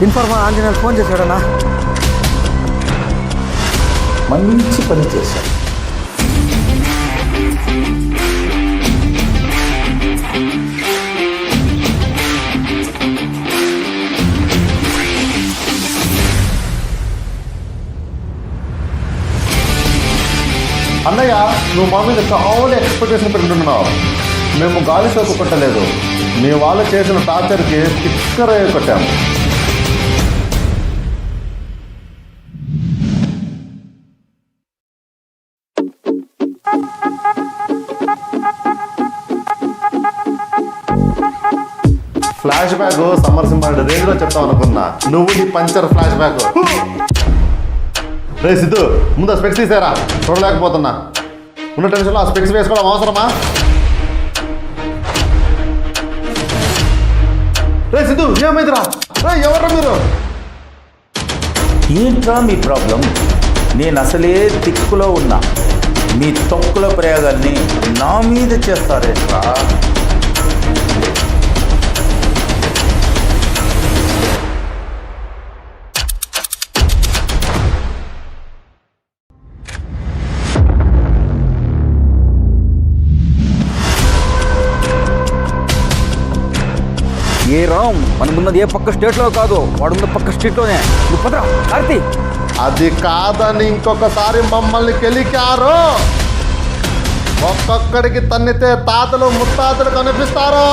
Informer Anjaneyulu phone చేశాడన్నా. మంచి పని చేశాడు. అన్నయ్య, నువ్వు మా మీద చాలా ఎక్స్పెక్టేషన్ పెట్టుకుంటున్నావు. మేము గాలి సోకు కొట్టలేదు, మీ వాళ్ళు చేసిన టార్చర్కి తిక్కరయ్య కొట్టాము. ఫ్లాష్ బ్యాక్ సమరసింహారెడ్డి రేంజ్లో చెప్తావు అనుకున్నా, నువ్వు నీ పంచర్ ఫ్లాష్ బ్యాక్. రే సిద్ధు, ముందు స్పెక్స్ తీసారా, చూడలేకపోతున్నా. ఉన్న టెన్షన్లో ఆ స్పెక్స్ వేసుకోవడం అవసరమా? రే సిద్ధు, ఏమైందిరా? రే ఎవర్రా మీరు? ఏంట్రా మీ ప్రాబ్లం? నేను అసలే తిక్కులో ఉన్నా, మీ తొక్కుల ప్రయోగాల్ని నా మీద చేస్తారేట్రా? ఏ రామ్, మనం ఉన్నది ఏ పక్క స్టేట్లో కాదు, వాడున్న పక్క స్ట్రీట్లోనే. నువ్వు పదరా కార్తీ. అది కాదని ఇంకొకసారి మమ్మల్ని కెలికారు, ఒక్కొక్కడికి తన్నితే తాతలు ముత్తాతలు కనిపిస్తారు.